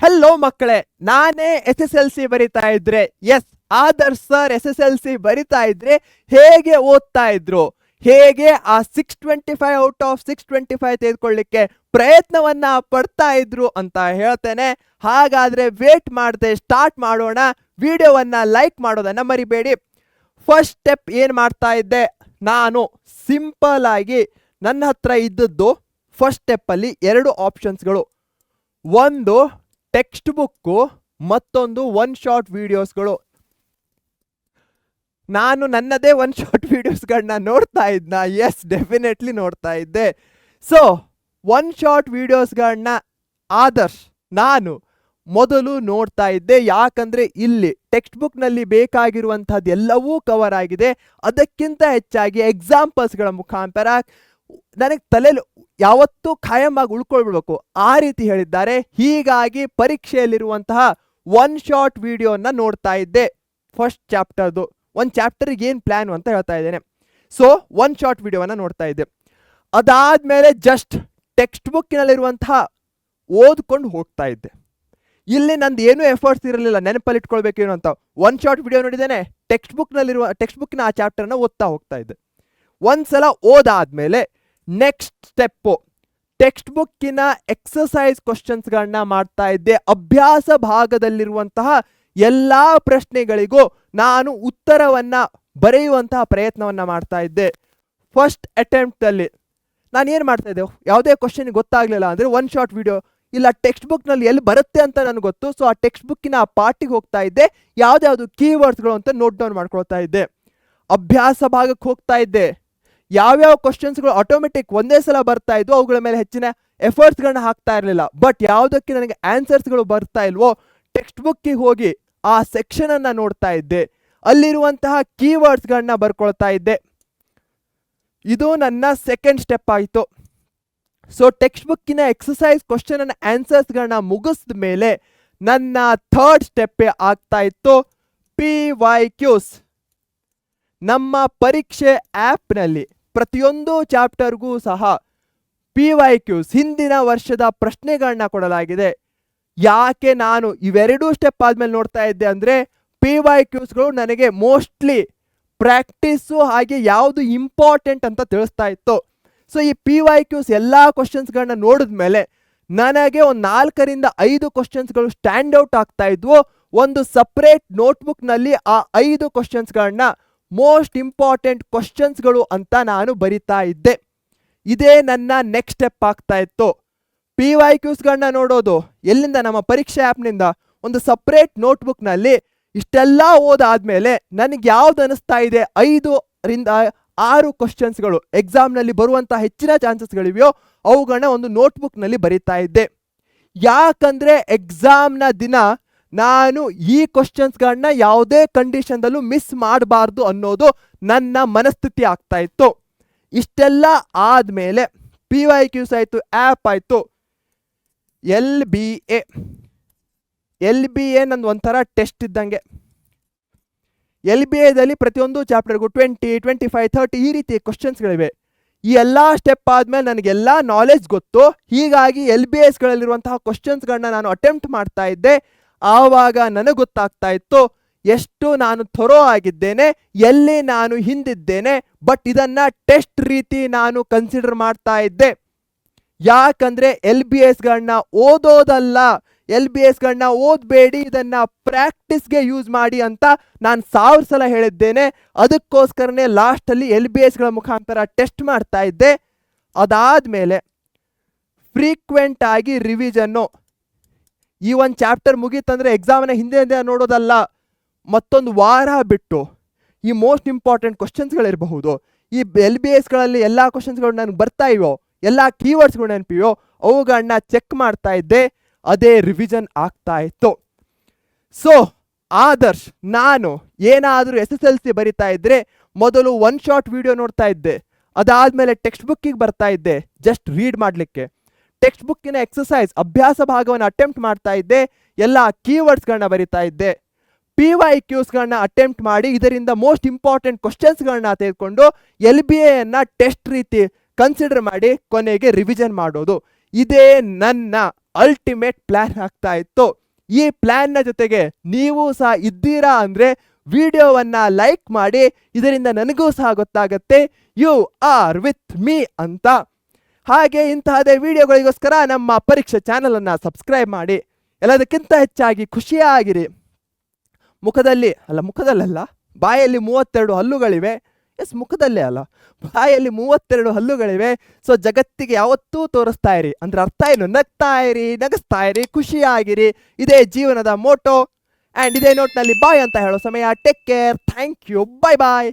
Hello ಮಕ್ಕಳೇ, ನಾನೇ SSLC ಬರಿತಾ ಇದ್ರೆ, ಎಸ್ ಆದರ್ಶ್ ಸರ್ SSLC ಬರಿತಾ ಇದ್ರೆ ಹೇಗೆ ಓದ್ತಾ ಇದ್ರು, ಹೇಗೆ ಆ 625 ಔಟ್ ಆಫ್ 625 ತೆಗೆದುಕೊಳ್ಳಿಕ್ಕೆ ಪ್ರಯತ್ನವನ್ನ ಪಡ್ತಾ ಇದ್ರು ಅಂತ ಹೇಳ್ತೇನೆ. ಹಾಗಾದ್ರೆ ವೇಟ್ ಮಾಡದೆ ಸ್ಟಾರ್ಟ್ ಮಾಡೋಣ. ವಿಡಿಯೋವನ್ನ ಲೈಕ್ ಮಾಡೋದನ್ನ ಮರಿಬೇಡಿ. ಫಸ್ಟ್ ಸ್ಟೆಪ್ ಏನ್ ಮಾಡ್ತಾ ಇದ್ದೆ, ನಾನು ಸಿಂಪಲ್ ಆಗಿ ನನ್ನ ಹತ್ರ ಇದ್ದದ್ದು ಫಸ್ಟ್ ಸ್ಟೆಪ್ ಅಲ್ಲಿ ಎರಡು ಆಪ್ಷನ್ಸ್ಗಳು, ಒಂದು ಟೆಕ್ಸ್ಟ್ ಬುಕ್ಕು, ಮತ್ತೊಂದು ಒನ್ ಶಾರ್ಟ್ ವಿಡಿಯೋಸ್ಗಳು. ನಾನು ನನ್ನದೇ ಒನ್ ಶಾರ್ಟ್ ವಿಡಿಯೋಸ್ಗಳನ್ನ ನೋಡ್ತಾ ಇದ್ನ, ಎಸ್ ಡೆಫಿನೆಟ್ಲಿ ನೋಡ್ತಾ ಇದ್ದೆ. ಸೊ ಒನ್ ಶಾರ್ಟ್ ವಿಡಿಯೋಸ್ಗಳನ್ನ ಆದರ್ಶ್ ನಾನು ಮೊದಲು ನೋಡ್ತಾ ಇದ್ದೆ. ಯಾಕಂದ್ರೆ ಇಲ್ಲಿ ಟೆಕ್ಸ್ಟ್ ಬುಕ್ನಲ್ಲಿ ಬೇಕಾಗಿರುವಂತಹದ್ದು ಎಲ್ಲವೂ ಕವರ್ ಆಗಿದೆ. ಅದಕ್ಕಿಂತ ಹೆಚ್ಚಾಗಿ ಎಕ್ಸಾಂಪಲ್ಸ್ಗಳ ಮುಖಾಂತರ ನನಗೆ ತಲೆಯಲ್ಲಿ ಯಾವತ್ತೂ ಖಾಯಂ ಆಗಿ ಉಳ್ಕೊಳ್ಬಿಡ್ಬೇಕು, ಆ ರೀತಿ ಹೇಳಿದ್ದಾರೆ. ಹೀಗಾಗಿ ಪರೀಕ್ಷೆಯಲ್ಲಿರುವಂತಹ ಒನ್ ಶಾರ್ಟ್ ವಿಡಿಯೋನ ನೋಡ್ತಾ ಇದ್ದೆ. ಫಸ್ಟ್ ಚಾಪ್ಟರ್ದು ಒಂದು ಚಾಪ್ಟರ್ಗೆ ಏನು ಪ್ಲ್ಯಾನು ಅಂತ ಹೇಳ್ತಾ ಇದ್ದೇನೆ. ಸೊ ಒನ್ ಶಾರ್ಟ್ ವಿಡಿಯೋವನ್ನು ನೋಡ್ತಾ ಇದ್ದೆ. ಅದಾದಮೇಲೆ ಜಸ್ಟ್ ಟೆಕ್ಸ್ಟ್ ಬುಕ್ಕಿನಲ್ಲಿರುವಂತಹ ಓದ್ಕೊಂಡು ಹೋಗ್ತಾ ಇದ್ದೆ. ಇಲ್ಲಿ ನಂದು ಏನೂ ಎಫರ್ಟ್ಸ್ ಇರಲಿಲ್ಲ ನೆನಪಲ್ಲಿ ಇಟ್ಕೊಳ್ಬೇಕೇನು ಅಂತ. ಒನ್ ಶಾರ್ಟ್ ವಿಡಿಯೋ ನೋಡಿದ್ದೇನೆ, ಟೆಕ್ಸ್ಟ್ ಬುಕ್ಕಿನ ಆ ಚಾಪ್ಟರ್ನ ಓದ್ತಾ ಹೋಗ್ತಾ ಇದ್ದೆ. ಒಂದ್ಸಲ ಓದಾದ್ಮೇಲೆ ನೆಕ್ಸ್ಟ್ ಸ್ಟೆಪ್ಪು ಟೆಕ್ಸ್ಟ್ ಬುಕ್ಕಿನ ಎಕ್ಸಸೈಸ್ ಕ್ವಶನ್ಸ್ಗಳನ್ನ ಮಾಡ್ತಾ ಇದ್ದೆ. ಅಭ್ಯಾಸ ಭಾಗದಲ್ಲಿರುವಂತಹ ಎಲ್ಲ ಪ್ರಶ್ನೆಗಳಿಗೂ ನಾನು ಉತ್ತರವನ್ನ ಬರೆಯುವಂತಹ ಪ್ರಯತ್ನವನ್ನ ಮಾಡ್ತಾ ಇದ್ದೆ. ಫಸ್ಟ್ ಅಟೆಂಪ್ಟಲ್ಲಿ ನಾನು ಏನು ಮಾಡ್ತಾ ಇದ್ದೆ, ಯಾವುದೇ ಕ್ವಶನ್ ಗೊತ್ತಾಗಲಿಲ್ಲ ಅಂದರೆ ಒನ್ ಶಾರ್ಟ್ ವಿಡಿಯೋ ಇಲ್ಲ ಟೆಕ್ಸ್ಟ್ ಬುಕ್ನಲ್ಲಿ ಎಲ್ಲಿ ಬರುತ್ತೆ ಅಂತ ನನಗೆ ಗೊತ್ತು. ಸೊ ಆ ಟೆಕ್ಸ್ಟ್ ಬುಕ್ಕಿನ ಆ ಪಾರ್ಟಿಗೆ ಹೋಗ್ತಾ ಇದ್ದೆ, ಯಾವುದ್ಯಾವುದು ಕೀವರ್ಡ್ಸ್ಗಳು ಅಂತ ನೋಟ್ ಡೌನ್ ಮಾಡ್ಕೊಳ್ತಾ ಇದ್ದೆ. ಅಭ್ಯಾಸ ಭಾಗಕ್ಕೆ ಹೋಗ್ತಾ ಇದ್ದೆ, ಯಾವ್ಯಾವ ಕ್ವಶನ್ಸ್ಗಳು ಆಟೋಮೆಟಿಕ್ ಒಂದೇ ಸಲ ಬರ್ತಾ ಇದ್ವು ಅವುಗಳ ಮೇಲೆ ಹೆಚ್ಚಿನ ಎಫರ್ಟ್ಸ್ಗಳನ್ನ ಹಾಕ್ತಾ ಇರಲಿಲ್ಲ. ಬಟ್ ಯಾವುದಕ್ಕೆ ನನಗೆ ಆನ್ಸರ್ಸ್ಗಳು ಬರ್ತಾ ಇಲ್ವೋ ಟೆಕ್ಸ್ಟ್ ಬುಕ್ಕಿಗೆ ಹೋಗಿ ಆ ಸೆಕ್ಷನನ್ನು ನೋಡ್ತಾ ಇದ್ದೆ, ಅಲ್ಲಿರುವಂತಹ ಕೀವರ್ಡ್ಸ್ಗಳನ್ನ ಬರ್ಕೊಳ್ತಾ ಇದ್ದೆ. ಇದು ನನ್ನ ಸೆಕೆಂಡ್ ಸ್ಟೆಪ್ ಆಯಿತು. ಸೊ ಟೆಕ್ಸ್ಟ್ ಬುಕ್ಕಿನ ಎಕ್ಸಸೈಸ್ ಕ್ವಶನ್ ಅಂಡ್ ಆನ್ಸರ್ಸ್ಗಳನ್ನ ಮುಗಿಸಿದ ಮೇಲೆ ನನ್ನ ಥರ್ಡ್ ಸ್ಟೆಪ್ಪೇ ಆಗ್ತಾ ಇತ್ತು PYQs. ನಮ್ಮ ಪರೀಕ್ಷೆ ಆ್ಯಪ್ನಲ್ಲಿ ಪ್ರತಿಯೊಂದು ಚಾಪ್ಟರ್ಗೂ ಸಹ PYQs ಹಿಂದಿನ ವರ್ಷದ ಪ್ರಶ್ನೆಗಳನ್ನ ಕೊಡಲಾಗಿದೆ. ಯಾಕೆ ನಾನು ಇವೆರಡೂ ಸ್ಟೆಪ್ ಆದಮೇಲೆ ನೋಡ್ತಾ ಇದ್ದೆ ಅಂದರೆ PYQsಗಳು ನನಗೆ ಮೋಸ್ಟ್ಲಿ ಪ್ರಾಕ್ಟೀಸು ಹಾಗೆ ಯಾವುದು ಇಂಪಾರ್ಟೆಂಟ್ ಅಂತ ತಿಳಿಸ್ತಾ ಇತ್ತು. ಸೊ ಈ PYQs ಎಲ್ಲ ಕ್ವಶನ್ಸ್ಗಳನ್ನ ನೋಡಿದ ಮೇಲೆ ನನಗೆ ಒಂದು 4ರಿಂದ 5 ಕ್ವಶನ್ಸ್ಗಳು ಸ್ಟ್ಯಾಂಡ್ ಔಟ್ ಆಗ್ತಾ ಇದ್ವು. ಒಂದು ಸಪ್ರೇಟ್ ನೋಟ್ಬುಕ್ನಲ್ಲಿ ಆ 5 ಕ್ವಶನ್ಸ್ಗಳನ್ನ ಮೋಸ್ಟ್ ಇಂಪಾರ್ಟೆಂಟ್ ಕ್ವಶನ್ಸ್ಗಳು ಅಂತ ನಾನು ಬರಿತಾ ಇದ್ದೆ. ಇದೇ ನನ್ನ ನೆಕ್ಸ್ಟ್ ಸ್ಟೆಪ್ ಆಗ್ತಾ ಇತ್ತು. PYQsಗಳನ್ನ ನೋಡೋದು ಎಲ್ಲಿಂದ, ನಮ್ಮ ಪರೀಕ್ಷೆ ಆ್ಯಪ್ನಿಂದ. ಒಂದು ಸಪ್ರೇಟ್ ನೋಟ್ಬುಕ್ನಲ್ಲಿ ಇಷ್ಟೆಲ್ಲ ಓದಾದ್ಮೇಲೆ ನನಗೆ ಯಾವ್ದು ಅನಿಸ್ತಾ ಇದೆ 5ರಿಂದ 6 ಕ್ವಶನ್ಸ್ಗಳು ಎಕ್ಸಾಮ್ನಲ್ಲಿ ಬರುವಂಥ ಹೆಚ್ಚಿನ ಚಾನ್ಸಸ್ಗಳಿವೆಯೋ ಅವುಗಳನ್ನ ಒಂದು ನೋಟ್ಬುಕ್ನಲ್ಲಿ ಬರಿತಾ ಇದ್ದೆ. ಯಾಕಂದರೆ ಎಕ್ಸಾಮ್ನ ದಿನ ನಾನು ಈ ಕ್ವಶನ್ಸ್ಗಳನ್ನ ಯಾವುದೇ ಕಂಡೀಷನ್ದಲ್ಲೂ ಮಿಸ್ ಮಾಡಬಾರ್ದು ಅನ್ನೋದು ನನ್ನ ಮನಸ್ಥಿತಿ ಆಗ್ತಾ ಇತ್ತು. ಇಷ್ಟೆಲ್ಲ ಆದಮೇಲೆ PYQs ಆಯಿತು, ಆ್ಯಪ್ ಆಯಿತು, LBA ನಂದು ಒಂಥರ ಟೆಸ್ಟ್ ಇದ್ದಂಗೆ. LBAದಲ್ಲಿ ಪ್ರತಿಯೊಂದು ಚಾಪ್ಟರ್ಗೂ 20, 25, 30 ಈ ರೀತಿ ಕ್ವಶನ್ಸ್ಗಳಿವೆ. ಈ ಎಲ್ಲ ಸ್ಟೆಪ್ ಆದಮೇಲೆ ನನಗೆಲ್ಲ ನಾಲೆಜ್ ಗೊತ್ತು. ಹೀಗಾಗಿ LBAಸ್ಗಳಲ್ಲಿರುವಂತಹ ಕ್ವಶನ್ಸ್ಗಳನ್ನ ನಾನು ಅಟೆಂಪ್ಟ್ ಮಾಡ್ತಾ ಇದ್ದೆ. ಆವಾಗ ನನಗೆ ಗೊತ್ತಾಗ್ತಾ ಇತ್ತು ಎಷ್ಟು ನಾನು ಥೊರೋ ಆಗಿದ್ದೇನೆ, ಎಲ್ಲಿ ನಾನು ಹಿಂದಿದ್ದೇನೆ. ಬಟ್ ಇದನ್ನ ಟೆಸ್ಟ್ ರೀತಿ ನಾನು ಕನ್ಸಿಡರ್ ಮಾಡ್ತಾ ಇದ್ದೆ. ಯಾಕಂದ್ರೆ LBAಸ್ಗಳನ್ನ ಓದೋದಲ್ಲ, LBAಸ್ಗಳನ್ನ ಓದಬೇಡಿ, ಇದನ್ನ ಪ್ರಾಕ್ಟೀಸ್ಗೆ ಯೂಸ್ ಮಾಡಿ ಅಂತ ನಾನು 1000 ಸಲ ಹೇಳಿದ್ದೇನೆ. ಅದಕ್ಕೋಸ್ಕರನೇ ಲಾಸ್ಟಲ್ಲಿ LBAಸ್ಗಳ ಮುಖಾಂತರ ಟೆಸ್ಟ್ ಮಾಡ್ತಾ ಇದ್ದೆ. ಅದಾದಮೇಲೆ ಫ್ರೀಕ್ವೆಂಟ್ ಆಗಿ ರಿವಿಷನ್ನು. ಈ ಒಂದು ಚಾಪ್ಟರ್ ಮುಗೀತಂದರೆ ಎಕ್ಸಾಮನ್ನ ಹಿಂದೆ ನೋಡೋದಲ್ಲ, ಮತ್ತೊಂದು ವಾರ ಬಿಟ್ಟು ಈ ಮೋಸ್ಟ್ ಇಂಪಾರ್ಟೆಂಟ್ ಕ್ವಶನ್ಸ್ಗಳಿರಬಹುದು. ಈ LBAಸ್ಗಳಲ್ಲಿ ಎಲ್ಲ ಕ್ವಶನ್ಸ್ಗಳು ನನಗೆ ಬರ್ತಾ ಇವೋ, ಎಲ್ಲ ಕೀವರ್ಡ್ಸ್ಗಳು ನೆನಪಿವೋ ಅವುಗಳನ್ನ ಚೆಕ್ ಮಾಡ್ತಾ ಇದ್ದೆ. ಅದೇ ರಿವಿಷನ್ ಆಗ್ತಾ ಇತ್ತು. ಸೊ ಆದರ್ಶ್ ನಾನು ಏನಾದರೂ SSLC ಬರಿತಾ ಇದ್ದರೆ ಮೊದಲು ಒನ್ ಶಾರ್ಟ್ ವಿಡಿಯೋ ನೋಡ್ತಾ ಇದ್ದೆ. ಅದಾದಮೇಲೆ ಟೆಕ್ಸ್ಟ್ ಬುಕ್ಕಿಗೆ ಬರ್ತಾ ಇದ್ದೆ ಜಸ್ಟ್ ರೀಡ್ ಮಾಡಲಿಕ್ಕೆ. ಟೆಕ್ಸ್ಟ್ ಬುಕ್ಕಿನ ಎಕ್ಸಸೈಸ್ ಅಭ್ಯಾಸ ಭಾಗವನ್ನು ಅಟೆಂಪ್ಟ್ ಮಾಡ್ತಾ ಇದ್ದೆ, ಎಲ್ಲ ಕೀವರ್ಡ್ಸ್ಗಳನ್ನ ಬರಿತಾ ಇದ್ದೆ. PYQsಗಳನ್ನ ಅಟೆಂಪ್ಟ್ ಮಾಡಿ ಇದರಿಂದ ಮೋಸ್ಟ್ ಇಂಪಾರ್ಟೆಂಟ್ ಕ್ವಶನ್ಸ್ಗಳನ್ನ ತೆಗೆದುಕೊಂಡು LBAಯನ್ನು ಟೆಸ್ಟ್ ರೀತಿ ಕನ್ಸಿಡರ್ ಮಾಡಿ ಕೊನೆಗೆ ರಿವಿಷನ್ ಮಾಡೋದು. ಇದೇ ನನ್ನ ಅಲ್ಟಿಮೇಟ್ ಪ್ಲ್ಯಾನ್ ಆಗ್ತಾ ಇತ್ತು. ಈ ಪ್ಲ್ಯಾನ್ನ ಜೊತೆಗೆ ನೀವು ಸಹ ಇದ್ದೀರಾ ಅಂದರೆ ವಿಡಿಯೋವನ್ನು ಲೈಕ್ ಮಾಡಿ, ಇದರಿಂದ ನನಗೂ ಸಹ ಗೊತ್ತಾಗುತ್ತೆ ಯು ಆರ್ ವಿತ್ ಮೀ ಅಂತ. ಹಾಗೆ ಇಂತಹದೇ ವಿಡಿಯೋಗಳಿಗೋಸ್ಕರ ನಮ್ಮ ಪರೀಕ್ಷೆ ಚಾನಲನ್ನು ಸಬ್ಸ್ಕ್ರೈಬ್ ಮಾಡಿ. ಎಲ್ಲದಕ್ಕಿಂತ ಹೆಚ್ಚಾಗಿ ಖುಷಿಯಾಗಿರಿ. ಮುಖದಲ್ಲಲ್ಲ, ಬಾಯಲ್ಲಿ 32 ಹಲ್ಲುಗಳಿವೆ. ಮುಖದಲ್ಲೇ ಅಲ್ಲ, ಬಾಯಲ್ಲಿ 32 ಹಲ್ಲುಗಳಿವೆ. ಸೊ ಜಗತ್ತಿಗೆ ಯಾವತ್ತೂ ತೋರಿಸ್ತಾ ಇರಿ. ಅಂದ್ರೆ ಅರ್ಥ ಏನು? ನಗ್ತಾ ಇರಿ, ನಗಿಸ್ತಾ ಇರಿ, ಖುಷಿಯಾಗಿರಿ. ಇದೇ ಜೀವನದ ಮೋಟೋ. ಆ್ಯಂಡ್ ಇದೇ ನೋಟ್ನಲ್ಲಿ ಬಾಯ್ ಅಂತ ಹೇಳೋ ಸಮಯ. Take care, thank you, bye bye.